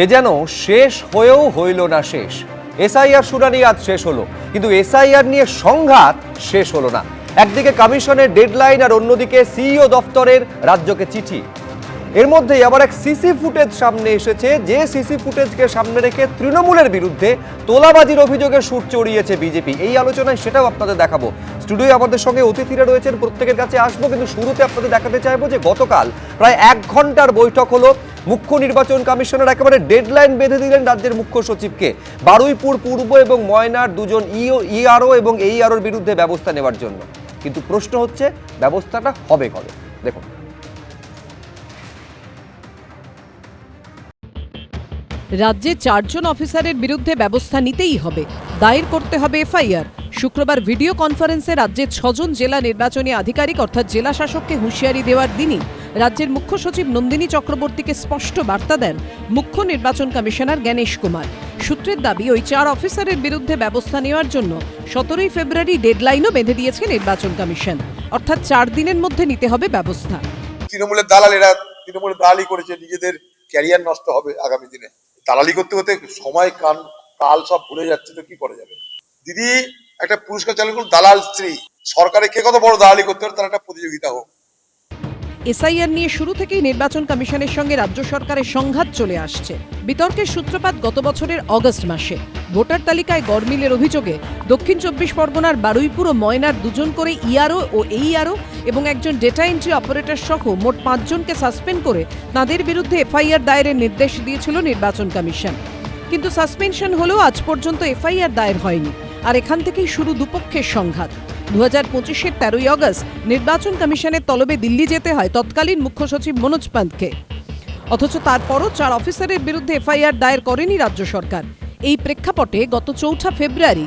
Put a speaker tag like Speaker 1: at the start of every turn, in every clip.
Speaker 1: এ যেন শেষ হয়েও হইল না শেষ। এসআইআর শুনানি আজ শেষ হলো, কিন্তু এসআইআর নিয়ে সংঘাত শেষ হলো না। একদিকে কমিশনের ডেডলাইন আর অন্যদিকে সিইও দফতরের রাজ্যকে চিঠি। এর মধ্যেই আবার এক সিসি ফুটেজ সামনে এসেছে, যে সিসি ফুটেজকে সামনে রেখে তৃণমূলের বিরুদ্ধে তোলাবাজির অভিযোগের সুর চড়িয়েছে বিজেপি। এই আলোচনায় সেটাও আপনাদের দেখাবো। স্টুডিওয়ে আমাদের সঙ্গে অতিথিরা রয়েছেন, প্রত্যেকের কাছে আসবো, কিন্তু শুরুতে আপনাদের দেখাতে চাইবো যে গতকাল প্রায় 1 ঘন্টার বৈঠক হলো। মুখ্য নির্বাচন কমিশনার একেবারে ডেডলাইন বেঁধে দিলেন রাজ্যের মুখ্য সচিবকে বারুইপুর পূর্ব এবং ময়নার দুজন ইআরও এবং এইআরওর বিরুদ্ধে ব্যবস্থা নেওয়ার জন্য। কিন্তু প্রশ্ন হচ্ছে ব্যবস্থাটা হবে কবে? দেখুন,
Speaker 2: রাজ্যে 4 জন অফিসারের বিরুদ্ধে ব্যবস্থা নিতেই হবে, দায়ের করতে হবে এফআইআর। শুক্রবার ভিডিও কনফারেন্সে রাজ্যের 6 জন জেলা নির্বাচনী আধিকারিক অর্থাৎ জেলা শাসককে হুঁশিয়ারি দেওয়ার দিনই রাজ্যের মুখ্য সচিব নন্দিনী চক্রবর্তীকে স্পষ্ট বার্তা দেন মুখ্য নির্বাচন কমিশনার জ্ঞানেশ কুমার। সূত্রের দাবি, ওই 4 অফিসারের বিরুদ্ধে ব্যবস্থা নেওয়ার জন্য 17 ফেব্রুয়ারি ডেডলাইনও বেঁধে দিয়েছে নির্বাচন কমিশন, অর্থাৎ 4 দিনের মধ্যে নিতে হবে ব্যবস্থা।
Speaker 3: তৃণমূলের দালালেরা তৃণমূলের দালালি করেছে, নিজেদের ক্যারিয়ার নষ্ট হবে আগামী দিনে। দালালি করতে করতে সময় কাল সব ভুলে যাচ্ছে, তো কি করা যাবে? দিদি একটা পুরস্কার চালু করুন, দালাল স্ত্রী। সরকারে কে কত বড় দালালি করতে পারে তার একটা প্রতিযোগিতা হোক।
Speaker 2: এসআইআর নিয়ে শুরু থেকেই নির্বাচন কমিশনের সঙ্গে রাজ্য সরকারের সংঘাত চলে আসছে। বিতর্কের সূত্রপাত গত বছরের অগস্ট মাসে। ভোটার তালিকায় গড়মিলের অভিযোগে দক্ষিণ 24 পরগনার বারুইপুর ও ময়নার 2 জন করে ইআরও ও এইআরও এবং একজন ডেটা এন্ট্রি অপারেটর সহ মোট 5 জনকে সাসপেন্ড করে তাদের বিরুদ্ধে এফআইআর দায়েরের নির্দেশ দিয়েছিল নির্বাচন কমিশন। কিন্তু সাসপেনশন হলেও আজ পর্যন্ত এফআইআর দায়ের হয়নি। আর এখান থেকেই শুরু দুপক্ষের সংঘাত। 2025-এর 13ই অগস্ট নির্বাচন কমিশনের তলবে দিল্লি যেতে হয় তৎকালীন মুখ্য সচিব মনোজ পান্তকে। অথচ তারপরও 4 অফিসারের বিরুদ্ধে এফআইআর দায়ের করেনি রাজ্য সরকার। এই প্রেক্ষাপটে গত 4 ফেব্রুয়ারি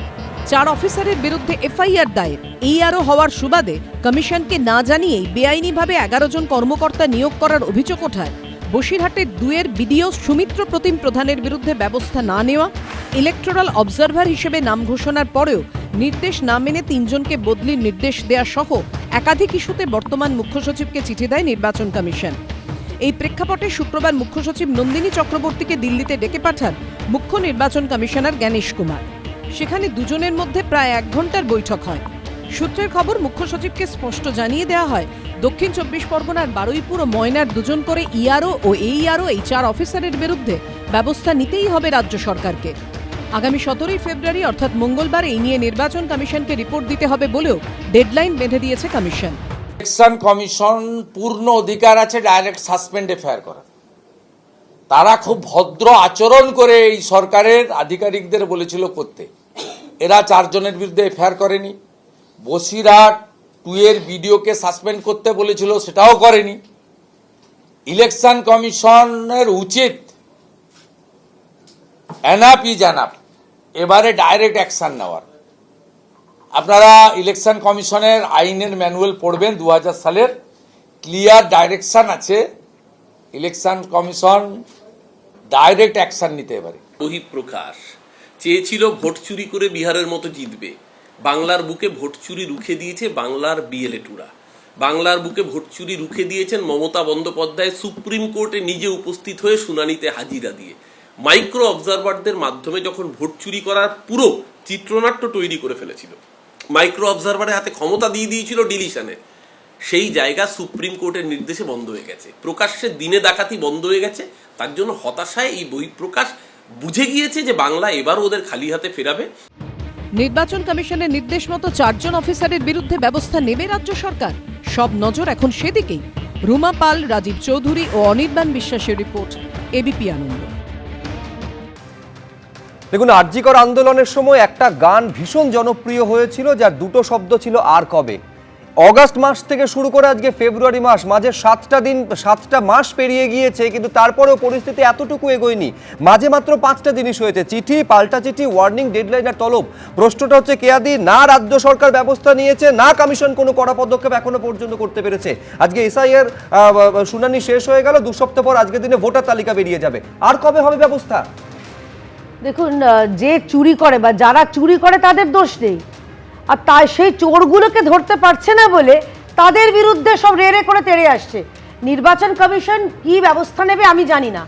Speaker 2: 4 অফিসারের বিরুদ্ধে এফআইআর দায়ের। এইআরও হওয়ার সুবাদে কমিশনকে না জানিয়েই বেআইনিভাবে 11 জন কর্মকর্তা নিয়োগ করার অভিযোগ ওঠায় বসিরহাটের 2-এর বিডিও সুমিত্র প্রতিম প্রধানের বিরুদ্ধে ব্যবস্থা না নেওয়া, ইলেকটোরাল অবজারভার হিসেবে নাম ঘোষণার পরেও নির্দেশ না মেনে 3 জনকে বদলির নির্দেশ দেয়া সহ একাধিক ইস্যুতে বর্তমান মুখ্য সচিবকে চিঠি দেয় নির্বাচন কমিশন। এই প্রেক্ষাপটে শুক্রবার মুখ্য সচিব নন্দিনী চক্রবর্তীকে দিল্লিতে ডেকে পাঠান মুখ্য নির্বাচন কমিশনার জ্ঞানেশ কুমার। সেখানে দুজনের মধ্যে প্রায় 1 ঘন্টার বৈঠক হয়। সূত্রের খবর, মুখ্য সচিবকে স্পষ্ট জানিয়ে দেওয়া হয় দক্ষিণ 24 পরগনার বারুইপুর ও ময়নার 2 জন করে ইআরও ও এইআরও এই 4 অফিসারের বিরুদ্ধে ব্যবস্থা নিতেই হবে রাজ্য সরকারকে। আগামী 17 ফেব্রুয়ারি অর্থাৎ মঙ্গলবার এই নিয়ে নির্বাচন কমিশনকে রিপোর্ট দিতে হবে বলেও ডেডলাইন বেঁধে দিয়েছে কমিশন।
Speaker 4: ইলেকশন কমিশন পূর্ণ অধিকার আছে ডাইরেক্ট সাসপেন্ড এফআইআর করা। তারা খুব ভদ্র আচরণ করে এই সরকারের আধিকারিকদের বলেছিল করতে। এরা 4 জনের বিরুদ্ধে এফআইআর করেনি। বসিরহাট 2-এর বিডিওকে সাসপেন্ড করতে বলেছিল, সেটাও করেনি। ইলেকশন কমিশনের উচিত এনাফ ইজ এনাফ, এবারে ডাইরেক্ট অ্যাকশন নেওয়ার। আপনারা ইলেকশন কমিশনের আইনের ম্যানুয়াল পড়বেন, 2000 সালের ক্লিয়ার ডাইরেকশন আছে। ইলেকশন কমিশন ডাইরেক্ট অ্যাকশন নিতে এবারে।
Speaker 5: বহিঃপ্রকাশ চেয়েছিল ভোট চুরি করে বিহারের মতো জিতবে। বাংলার বুকে ভোট চুরি রুখে দিয়েছে বাংলার বিএলএটুরা। বাংলার বুকে ভোট চুরি রুখে দিয়েছেন মমতা বন্দ্যোপাধ্যায় সুপ্রিম কোর্টে নিজে উপস্থিত হয়ে শুনানিতে হাজিরা দিয়ে। মাইক্রো অবজারভারদের মাধ্যমে যখন ভোট চুরি করার পুরো চিত্রনাট্য তৈরি করে ফেলেছিল, মাইক্রো অবজারভারের হাতে ক্ষমতা দিয়ে দিয়েছিল ডিলিশনে, সেই জায়গা সুপ্রিম কোর্টের নির্দেশে বন্ধ হয়ে গেছে। প্রকাশ্যে দিনে ডাকাতি বন্ধ হয়ে গেছে। তার জন্য হতাশায় এই বহিঃপ্রকাশ বুঝে গিয়েছে যে বাংলা এবারও ওদের খালি হাতে ফেরাবে।
Speaker 2: নির্বাচন কমিশনের নির্দেশ মতো 4 জন অফিসারের বিরুদ্ধে ব্যবস্থা নেবে রাজ্য সরকার। সব নজর এখন সেদিকেই। রুমা পাল, রাজীব চৌধুরী ও অনির্বাণ বিশ্বাসের রিপোর্ট, এবিপি আনন্দ।
Speaker 1: দেখুন, আরজিকর আন্দোলনের সময় একটা গান ভীষণ জনপ্রিয় হয়েছিল, যার 2টো শব্দ ছিল আর কবে। অগাস্ট মাস থেকে শুরু করে আজকে ফেব্রুয়ারি মাস, মাঝে 7টা মাস পেরিয়ে গিয়েছে, কিন্তু তারপরেও পরিস্থিতি এতটুকু এগোয়নি। মাঝে মাত্র 5টা জিনিস হয়েছে: চিঠি, পাল্টা চিঠি, ওয়ার্নিং, ডেডলাইন আর তলব। প্রশ্নটা হচ্ছে, কেয়াদি না রাজ্য সরকার ব্যবস্থা নিয়েছে, না কমিশন কোনো কড়া পদক্ষেপ এখনো পর্যন্ত করতে পেরেছে। আজকে এসআইআর শুনানি শেষ হয়ে গেল, 2 সপ্তাহ পর আজকের দিনে ভোটার তালিকা বেরিয়ে যাবে। আর কবে হবে ব্যবস্থা?
Speaker 6: দেখুন, যে চুরি করে বা যারা চুরি করে তাদের দোষ নেই, আর তাই সেই চোরগুলোকে ধরতে পারছে না বলে তাদের বিরুদ্ধে সব রেড়ে করে তেড়ে আসছে। নির্বাচন কমিশন কি ব্যবস্থা নেবে আমি জানি না,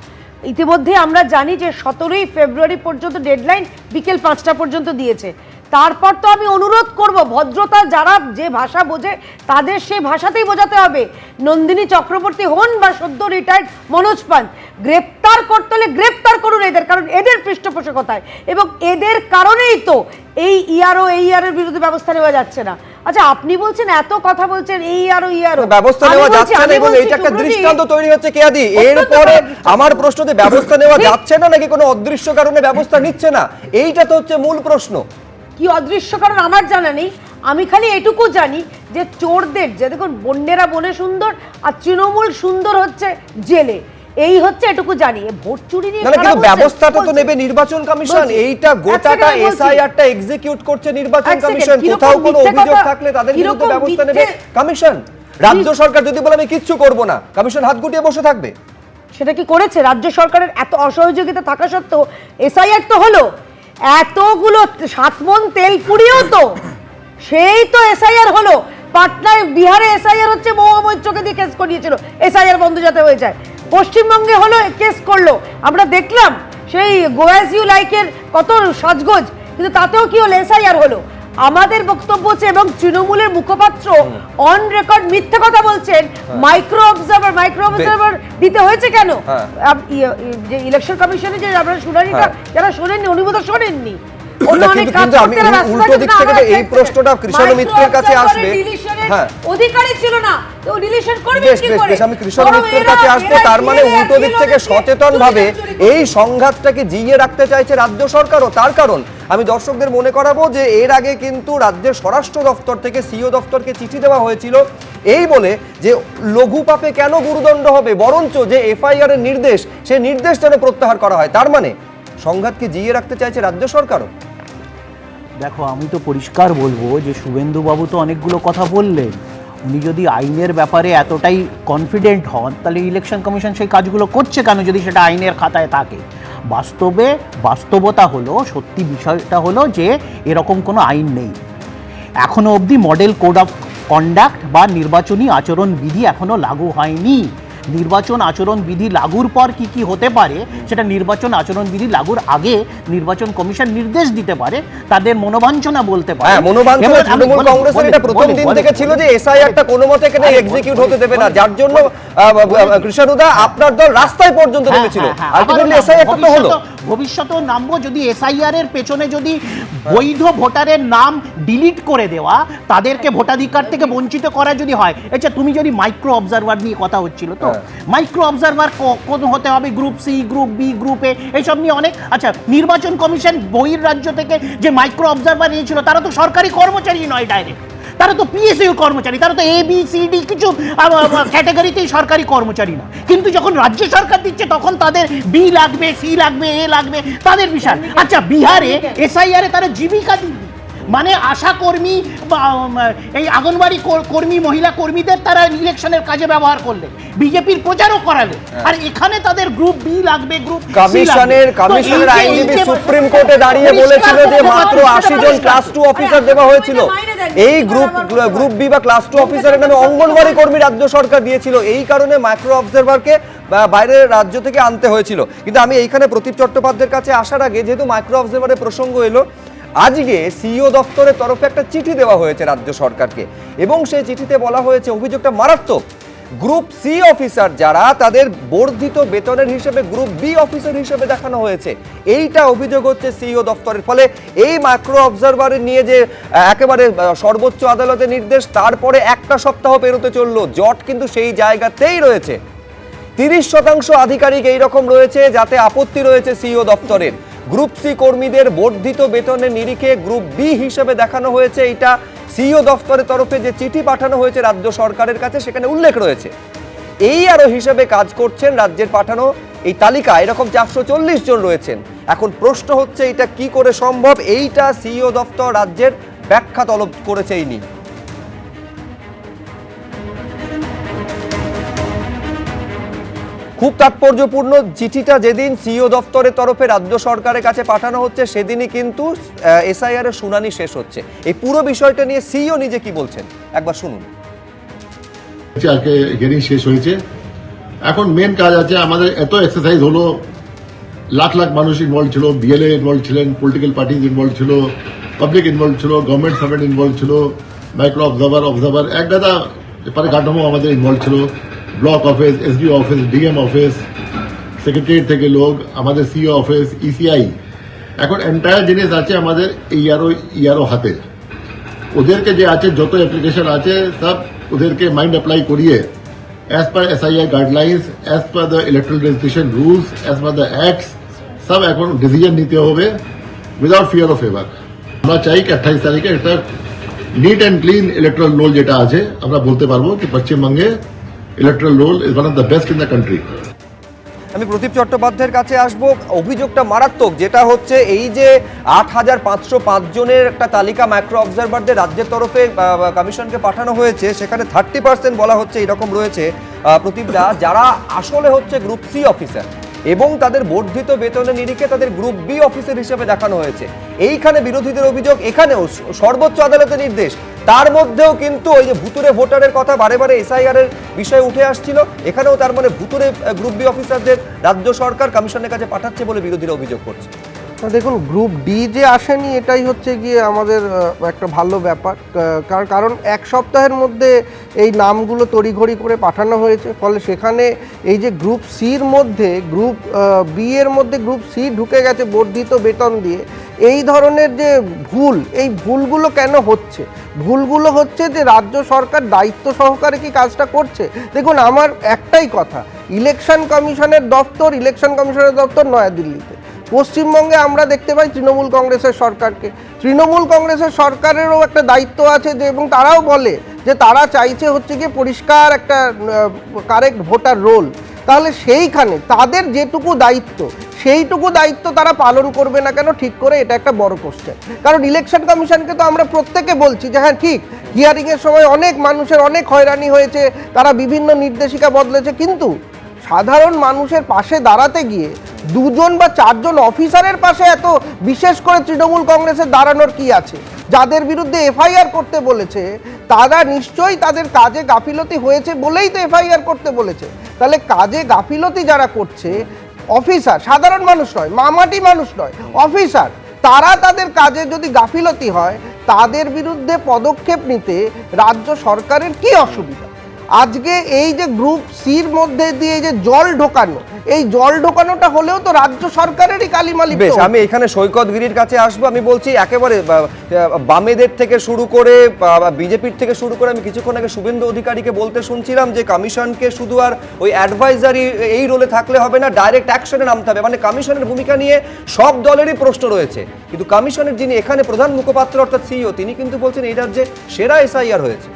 Speaker 6: ইতিমধ্যে আমরা জানি যে 17ই ফেব্রুয়ারি পর্যন্ত ডেডলাইন, বিকেল 5টা পর্যন্ত দিয়েছে। তারপর তো আমি অনুরোধ করব, ভদ্রতা যারা যে ভাষা বোঝে তাদের সেই ভাষাতেই বোঝাতে হবে। নন্দিনী চক্রবর্তী হন বা সদ্য রিটায়ার্ড মনোজ পান, গ্রেপ্তার করতে হলে গ্রেপ্তার করুন এদের, কারণ এদের পৃষ্ঠপোষকতায় এবং এদের কারণেই তো এই ইয়ারের বিরুদ্ধে ব্যবস্থা নেওয়া যাচ্ছে না। আচ্ছা, আপনি বলছেন এত কথা বলছেন ইয়ারও
Speaker 1: ব্যবস্থা নেওয়া যাচ্ছে না এবং এইটা একটা দৃষ্টান্ত তৈরি হচ্ছে কেয়াদি। এরপরে আমার প্রশ্ন, যে ব্যবস্থা নেওয়া যাচ্ছে না নাকি কোনো অদৃশ্য কারণে ব্যবস্থা নিচ্ছে না, এইটা তো হচ্ছে মূল প্রশ্ন।
Speaker 6: কি অদৃশ্য কারণ আমার জানা নেই, আমি খালি এটুকু জানি যে চোরদের, যে দেখুন বন্যেরা বনে সুন্দর আর তৃণমূল সুন্দর হচ্ছে জেলে, এই হচ্ছে এটুকু জানি। ভোট চুরি নিয়ে
Speaker 1: না, কিন্তু ব্যবস্থাটা তো নেবে নির্বাচন কমিশন। এইটা গোটাটা এসআইআরটা এক্সিকিউট করছে নির্বাচন কমিশন। কোথাও কোনো অভিযোগ থাকলে তাদের বিরুদ্ধে ব্যবস্থা নেবে কমিশন। রাজ্য সরকার যদি বলে আমি কিচ্ছু করব না, কমিশন হাত গুটিয়ে বসে থাকবে?
Speaker 6: সেটা কি করেছে? রাজ্য সরকারের এত অসহযোগিতা থাকা সত্ত্বেও এসআইআর তো হলো, এতগুলো 7 মণ তেল পুড়িয়েও তো সেই তো এসআইআর হলো। পাটনায়, বিহারে এসআইআর হচ্ছে, মহুয়া মৈত্রকে দিয়ে কেস করিয়েছিল এসআইআর বন্ধ যাতে হয়ে যায়। পশ্চিমবঙ্গে হলো, কেস করলো, আমরা দেখলাম সেই গোয়াজ ইউ লাইকের কত সাজগোজ, কিন্তু তাতেও কি হলো, এসআইআর হলো। আমাদের বক্তব্য হচ্ছে, এবং তৃণমূলের মুখপাত্র অন রেকর্ড মিথ্যে কথা বলছেন, মাইক্রো অবজারভার দিতে হয়েছে কেন? যে ইলেকশন কমিশনে যে আপনারা শুনানিটা যারা শোনেননি, উনি বোধহয় শোনেননি।
Speaker 1: উল্টো দিক থেকে এই প্রশ্নটা কৃষণ মিত্রের কাছে আসবে।
Speaker 6: অধিকারী ছিল না, তো ডিলিশন করবে কি করে?
Speaker 1: আমি কৃষণ মিত্রের কাছে আসবো। তার মানে উল্টো দিক থেকে সচেতন ভাবে এই সংঘাতটাকে জিইয়ে রাখতে চাইছে রাজ্য সরকারও। তার কারণ আমি দর্শকদের মনে করাবো যে এর আগে কিন্তু রাজ্যের স্বরাষ্ট্র দপ্তর থেকে সিও দপ্তরকে চিঠি দেওয়া হয়েছিল এই বলে যে লঘু পাপে কেন গুরুদণ্ড হবে, বরঞ্চ যে এফআইআর এর নির্দেশ, সে নির্দেশ যেন প্রত্যাহার করা হয়। তার মানে সংঘাতকে জিইয়ে রাখতে চাইছে রাজ্য সরকারও।
Speaker 7: দেখো, আমি তো পরিষ্কার বলবো যে শুভেন্দুবাবু তো অনেকগুলো কথা বললেন, উনি যদি আইনের ব্যাপারে এতটাই কনফিডেন্ট হন তাহলে ইলেকশন কমিশন সেই কাজগুলো করছে কেন, যদি সেটা আইনের খাতায় থাকে? বাস্তবতা হলো, সত্যি বিষয়টা হলো যে এরকম কোনো আইন নেই এখনো অবধি। মডেল কোড অফ কন্ডাক্ট বা নির্বাচনী আচরণবিধি এখনো লাগু হয়নি। নির্বাচন আচরণবিধি লাগুর পর কি কি হতে পারে সেটা নির্বাচন আচরণবিধি লাগুর আগে নির্বাচন কমিশন নির্দেশ দিতে পারে, তাদের মনোবাঞ্ছনা বলতে পারে।
Speaker 1: হ্যাঁ, মনোবাঞ্ছনা তৃণমূল কংগ্রেসের এটা প্রথম দিন থেকে ছিল যে এসআইআরটা কোনো মতে এখানে এক্সিকিউট হতে দেবে না, যার জন্য কৃষ্ণদা আপনার দল রাস্তায় পর্যন্ত নেমেছিল। আলটিমেটলি এসআইআরটা তো হলো।
Speaker 7: ভবিষ্যতেও নামবো যদি এসআইআর এর পেছনে যদি বৈধ ভোটারের নাম ডিলিট করে দেওয়া, তাদেরকে ভোটাধিকার থেকে বঞ্চিত করা যদি হয়। আচ্ছা, তুমি যদি মাইক্রো অবজারভার নিয়ে কথা হচ্ছিল, তো মাইক্রো অবজারভার কোন হতে হবে, group C, group B, group A, এইসব নিয়ে অনেক। আচ্ছা, নির্বাচন কমিশন বহির রাজ্য থেকে যে মাইক্রো অবজারভার নিয়েছিল তারা তো সরকারি কর্মচারী নয় ডাইরেক্ট, তারা তো পিএসইউ কর্মচারী, তারা তো ABCD কিছু ক্যাটাগরিতেই সরকারি কর্মচারী না। কিন্তু যখন রাজ্য সরকার দিচ্ছে তখন তাদের বি লাগবে, সি লাগবে, এ লাগবে, তাদের বিশাল। আচ্ছা, বিহারে এসআইআর এ তারা জীবিকা দিচ্ছে, মানে আশা কর্মী, এই আঙ্গনবাড়ি কর্মী, মহিলা কর্মীদের তারা ইলেকশনের কাজে ব্যবহার করলেন, বিজেপির প্রচারও করালেন। আর এখানে তাদের গ্রুপ বি লাগবে, গ্রুপ
Speaker 1: কমিশনের আইনজীবী সুপ্রিম কোর্টে দাঁড়িয়ে বলেছিল যে মাত্র 80 জন ক্লাস 2 অফিসার দেওয়া হয়েছিল। এই গ্রুপ বি বা ক্লাস 2 অফিসারের নামে অঙ্গনওয়াড়ি কর্মী রাজ্য সরকার দিয়েছিল, এই কারণে মাইক্রো অবজারভারকে বাইরের রাজ্য থেকে আনতে হয়েছিল। কিন্তু আমি এইখানে প্রদীপ চট্টোপাধ্যায়ের কাছে আসার আগে, যেহেতু মাইক্রো অবজারভারের প্রসঙ্গ এলো, আজকে সিইও দপ্তরের তরফে একটা চিঠি দেওয়া হয়েছে রাজ্য সরকারকে এবং সেই চিঠিতে বলা হয়েছে অভিযোগটা মারাত্মক। গ্রুপ সি অফিসার যারা, তাদের বর্ধিত বেতনের হিসেবে গ্রুপ বি অফিসার হিসেবে দেখানো হয়েছে, এইটা অভিযোগ হচ্ছে সিইও দপ্তরের। ফলে এই মাইক্রো অবজারভারের নিয়ে যে একেবারে সর্বোচ্চ আদালতের নির্দেশ, তারপরে একটা সপ্তাহ পেরোতে চললো, জট কিন্তু সেই জায়গাতেই রয়েছে। 30% আধিকারিক এইরকম রয়েছে যাতে আপত্তি রয়েছে সিইও দপ্তরের। গ্রুপ সি কর্মীদের বর্ধিত বেতনের নিরিখে গ্রুপ বি হিসেবে দেখানো হয়েছে, এটা সিইও দপ্তরের তরফে যে চিঠি পাঠানো হয়েছে রাজ্য সরকারের কাছে সেখানে উল্লেখ রয়েছে। এই আরো হিসেবে কাজ করছেন রাজ্যের পাঠানো এই তালিকা এরকম 440 জন রয়েছেন। এখন প্রশ্ন হচ্ছে এটা কি করে সম্ভব, এইটা সিইও দপ্তর রাজ্যের ব্যাখ্যা তলব করেছে এই নিয়ে। খুব তাৎপর্যপূর্ণ চিঠিটা যেদিন সিইও দপ্তরের তরফে রাজ্য সরকারের কাছে পাঠানো হচ্ছে সেদিনই কিন্তু এসআইআর এর শুনানি শেষ হচ্ছে। এই পুরো বিষয়টা নিয়ে সিইও নিজে কি বলছেন একবার শুনুন।
Speaker 8: আজকে হিয়ারিং শেষ হয়েছে, এখন মেন কাজ আছে আমাদের, এত এক্সারসাইজ হলো, লাখ লাখ মানুষ ইনভলভ ছিল, বিএলএ ইনভলভ ছিলেন, পলিটিক্যাল পার্টিজ ইনভলভ ছিল, পাবলিক ইনভলভ ছিল, গভর্নমেন্ট সার্ভেন্ট ইনভলভ ছিল, মাইক্রো অবজারভার এক গাদা কাঠামো আমাদের ইনভলভ ছিল, block office, SDO office, DM office, secretariat থেকে লোক, আমাদের সিও অফিস, ইসিআই। এখন এন্টায়ার জিনিস আছে আমাদের ইয়ারও হাতে। ওদেরকে যে আছে যত অ্যাপ্লিকেশন আছে সব ওদেরকে মাইন্ড অ্যাপ্লাই করিয়ে as per SIR guidelines, as per the electoral registration rules, as per the acts, সব এখন ডিসিশন নিতে হবে উইদাউট ফিয়ার অফ ফেভার। আমরা চাই কি 28 তারিখে একটা neat and clean electoral roll যেটা আছে আমরা বলতে পারবো কি পশ্চিমবঙ্গে electoral roll is one of the best in the country.
Speaker 1: আমি প্রদীপ চট্টোপাধ্যায়ের কাছে আসবো। অভিযোগটা মারাত্মক, যেটা হচ্ছে এই যে 8,505 জনের একটা তালিকা মাইক্রো অবজারভারদের রাজ্যের তরফে কমিশনকে পাঠানো হয়েছে, সেখানে 30% বলা হচ্ছে এরকম রয়েছে প্রদীপদা, যারা আসলে হচ্ছে গ্রুপ সি অফিসার এবং তাদের বর্ধিত বেতনের নিরিখে তাদের গ্রুপ বি অফিসার হিসেবে দেখানো হয়েছে। এইখানে বিরোধীদের অভিযোগ, এখানেও সর্বোচ্চ আদালতের নির্দেশ, তার মধ্যেও কিন্তু ওই যে ভুতুরে ভোটারের কথা বারে বারে এসআইআর এর বিষয়ে উঠে আসছিল, এখানেও তার মানে ভুতুরে গ্রুপ বি অফিসারদের রাজ্য সরকার কমিশনের কাছে পাঠাচ্ছে বলে বিরোধীরা অভিযোগ করছে।
Speaker 9: দেখুন, গ্রুপ ডি যে আসেনি এটাই হচ্ছে গিয়ে আমাদের একটা ভালো ব্যাপার, কারণ এক সপ্তাহের মধ্যে এই নামগুলো তড়িঘড়ি করে পাঠানো হয়েছে, ফলে সেখানে এই যে গ্রুপ সির মধ্যে গ্রুপ বি এর মধ্যে গ্রুপ সি ঢুকে গেছে বর্ধিত বেতন দিয়ে। এই ধরনের যে ভুল, এই ভুলগুলো কেন হচ্ছে? ভুলগুলো হচ্ছে যে রাজ্য সরকার দায়িত্ব সহকারে কি কাজটা করছে। দেখুন, আমার একটাই কথা, ইলেকশন কমিশনের দপ্তর নয়াদিল্লিতে। পশ্চিমবঙ্গে আমরা দেখতে পাই তৃণমূল কংগ্রেসের সরকারকে, তৃণমূল কংগ্রেসের সরকারেরও একটা দায়িত্ব আছে যে, এবং তারাও বলে যে তারা চাইছে হচ্ছে গিয়ে পরিষ্কার একটা কারেক্ট ভোটার রোল। তাহলে সেইখানে তাদের যেটুকু দায়িত্ব সেইটুকু দায়িত্ব তারা পালন করবে না কেন ঠিক করে, এটা একটা বড় কোশ্চেন। কারণ ইলেকশন কমিশনকে তো আমরা প্রত্যেকে বলছি যে হ্যাঁ ঠিক, হিয়ারিংয়ের সময় অনেক মানুষের অনেক হয়রানি হয়েছে, তারা বিভিন্ন নির্দেশিকা বদলেছে, কিন্তু সাধারণ মানুষের পাশে দাঁড়াতে গিয়ে 2জন বা 4জন অফিসারের পাশে এত বিশেষ করে তৃণমূল কংগ্রেসের দাঁড়ানোর কি আছে? যাদের বিরুদ্ধে এফআইআর করতে বলেছে তারা নিশ্চয়ই তাদের কাজে গাফিলতি হয়েছে বলেই তো এফআইআর করতে বলেছে। তাহলে কাজে গাফিলতি যারা করছে, অফিসার, সাধারণ মানুষ নয়, মামাটি মানুষ নয়, অফিসার, তারা তাদের কাজে যদি গাফিলতি হয় তাদের বিরুদ্ধে পদক্ষেপ নিতে রাজ্য সরকারের কি অসুবিধা? আজকে এই যে গ্রুপ সির মধ্যে দিয়ে যে জল ঢোকানো, এই জল ঢোকানোটা হলেও তো রাজ্য সরকারেরই কালিমালি।
Speaker 1: বেশ, আমি এখানে সৈকতগিরির কাছে আসবো। আমি বলছি একেবারে বামেদের থেকে শুরু করে বিজেপির থেকে শুরু করে, আমি কিছুক্ষণ আগে শুভেন্দু অধিকারীকে বলতে শুনছিলাম যে কমিশনকে শুধু আর ওই অ্যাডভাইজারি এই রোলে থাকলে হবে না, ডাইরেক্ট অ্যাকশনে নামতে হবে। মানে কমিশনের ভূমিকা নিয়ে সব দলেরই প্রশ্ন রয়েছে, কিন্তু কমিশনের যিনি এখানে প্রধান মুখপাত্র অর্থাৎ সিইও, তিনি কিন্তু বলছেন এই রাজ্যে সেরা এসআইআর হয়েছে।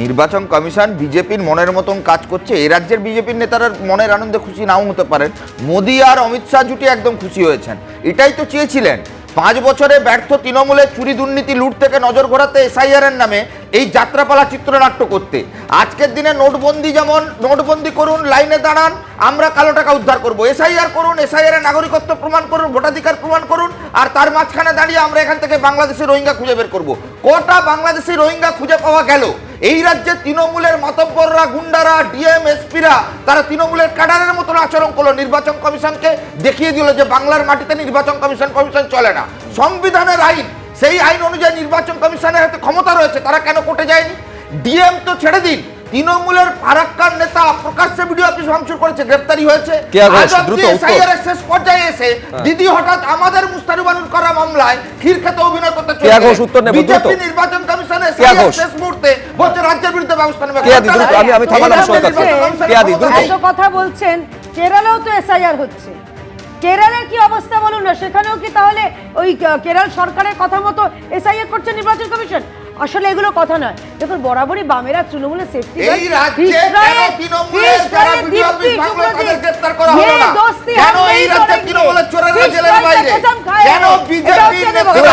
Speaker 10: নির্বাচন কমিশন বিজেপির মনের মতন কাজ করছে। এই রাজ্যের বিজেপির নেতারা মনের আনন্দে খুশি নাও হতে পারেন, মোদি আর অমিত শাহ জুটি একদম খুশি হয়েছেন। এটাই তো চেয়েছিলেন 5 বছরে ব্যর্থ তৃণমূলের চুরি দুর্নীতি লুট থেকে নজর ঘোরাতে এসআইআর এর নামে এই যাত্রাপালা চিত্রনাট্য করতে। আজকের দিনে নোটবন্দি, যেমন নোটবন্দি করুন, লাইনে দাঁড়ান, আমরা কালো টাকা উদ্ধার করব, এসআইআর করুন, এসআইআর এর নাগরিকত্ব প্রমাণ করুন, ভোটাধিকার প্রমাণ করুন, আর তার মাঝখানে দাঁড়িয়ে আমরা এখান থেকে বাংলাদেশি রোহিঙ্গা খুঁজে বের করব। কটা বাংলাদেশি রোহিঙ্গা খুঁজে পাওয়া গেল? এই রাজ্যে তৃণমূলের মাতব্বররা, গুন্ডারা, ডিএম, এসপিরা তারা তৃণমূলের ক্যাডারের মতন আচরণ করলো, নির্বাচন কমিশনকে দেখিয়ে দিল যে বাংলার মাটিতে নির্বাচন কমিশন চলে না। সংবিধানের আইন, সেই আইন অনুযায়ী নির্বাচন কমিশনের হাতে ক্ষমতা রয়েছে, তারা কেন কোর্টে যায়নি? ডিএম তো ছেড়ে দিন, তৃণমূলের ফারাক্কার নেতা প্রকাশ্যে ভিডিও অফিস ভাঙচুর করেছে, গ্রেফতারি হয়েছে। শেষ পর্যায়ে এসে দিদি হঠাৎ আমাদের মুস্তারিবানুর করা মামলায় ক্ষীরক্ষেতে অভিনয় করতে চলে বিজেপি নির্বাচন কমিশনে শেষ মুহূর্তে বলছে রাজ্যের বিরুদ্ধে ব্যবস্থা নেবে।
Speaker 6: এত কথা বলছেন, কেরালেও তো এসআইআর হচ্ছে, কেরালের কি অবস্থা বলুন না, সেখানেও কি তাহলে ওই কেরল সরকারের কথা মতো এসআইআর করছে নির্বাচন কমিশন? আসলে এগুলো কথা নয়। দেখুন, বরাবরই বামেরা তৃণমূলের সেফটি
Speaker 10: এই রাজ্যে কেন তৃণমূলের যারা ভিডিও অফিস ভাঙলো তাদের গ্রেফতার করা হলো না? কেন এই রাজ্যে তৃণমূলের চোরেরা জেলের বাইরে? কেন বিজেপি?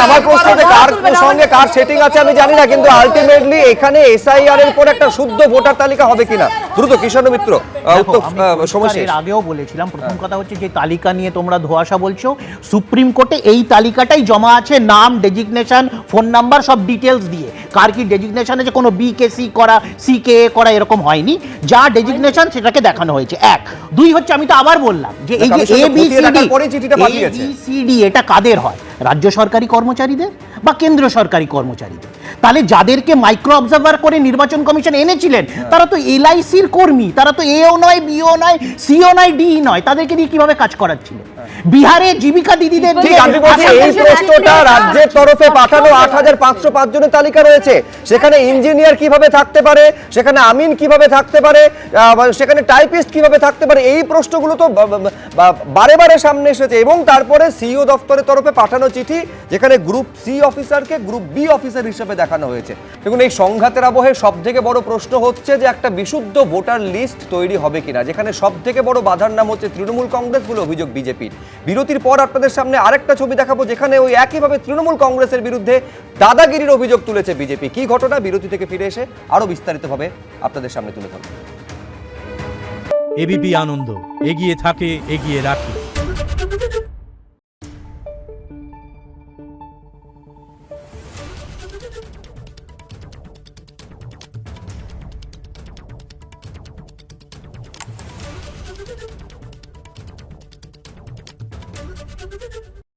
Speaker 1: আমার প্রশ্নতে কার সঙ্গে কার সেটিং আছে আমি জানি না, কিন্তু আলটিমেটলি এখানে এসআইআর এর পর একটা শুদ্ধ ভোটার তালিকা হবে কিনা দ্রুত কিষাণ মিত্র
Speaker 7: দেখো, আমি
Speaker 1: সময়
Speaker 7: এর আগেও বলেছিলাম, প্রথম কথা হচ্ছে যে তালিকা নিয়ে তোমরা ধোঁয়াশা বলছো, সুপ্রিম কোর্টে এই তালিকাটাই জমা আছে, নাম, ডেজিগনেশন, ফোন নাম্বার, সব ডিটেলস দিয়ে। কার কি ডেজিগনেশন আছে, কোনো BKC করা, CKA করা এরকম হয়নি, যা ডেজিগনেশন সেটাকে দেখানো হয়েছে। এক, দুই হচ্ছে আমি তো আবার বললাম যে এই যে ABCD এটা কাদের হয়, রাজ্য সরকারি কর্মচারীদের বা কেন্দ্র সরকারি কর্মচারীদের। তাহলে যাদেরকে মাইক্রো অবজারভার করে নির্বাচন কমিশন এনেছিলেন তারা তো LICর কর্মী, তারা তো AO নয়, BO নয়, CO নয়, DE নয়, তাদেরকে দিয়ে কিভাবে কাজ করাচ্ছিল? বিহারে জীবিকা দিদিদের
Speaker 1: ঠিক, আমি বলছি এই প্রশ্নটা রাজ্যের তরফে পাঠানো 8505 জনের তালিকা রয়েছে, সেখানে ইঞ্জিনিয়ার কিভাবে থাকতে পারে, সেখানে আমিন কিভাবে থাকতে পারে, সেখানে টাইপিস্ট কিভাবে থাকতে পারে, এই প্রশ্নগুলো তো বারে বারে সামনে এসেছে। এবং তারপরে সিইও দপ্তরের তরফে পাঠানো চিঠি, যেখানে গ্রুপ সি অফিসারকে গ্রুপ বি অফিসার হিসেবে দেখানো হয়েছে। দেখুন, এই সংঘাতের আবহে সব থেকে বড় প্রশ্ন হচ্ছে যে একটা বিশুদ্ধ ভোটার লিস্ট তৈরি হবে কিনা, যেখানে সব থেকে বড় বাধার নাম হচ্ছে তৃণমূল কংগ্রেস বলে অভিযোগ বিজেপির। বিরতির পর আপনাদের সামনে আরেকটা ছবি দেখাবো, যেখানে ওই একইভাবে তৃণমূল কংগ্রেসের বিরুদ্ধে দাদাগিরির অভিযোগ তুলেছে বিজেপি। কি ঘটনা, বিরতি থেকে ফিরে এসে আরো বিস্তারিতভাবে আপনাদের সামনে তুলে ধরবো।
Speaker 11: এবিপি আনন্দ, এগিয়ে থাকে, এগিয়ে রাখে।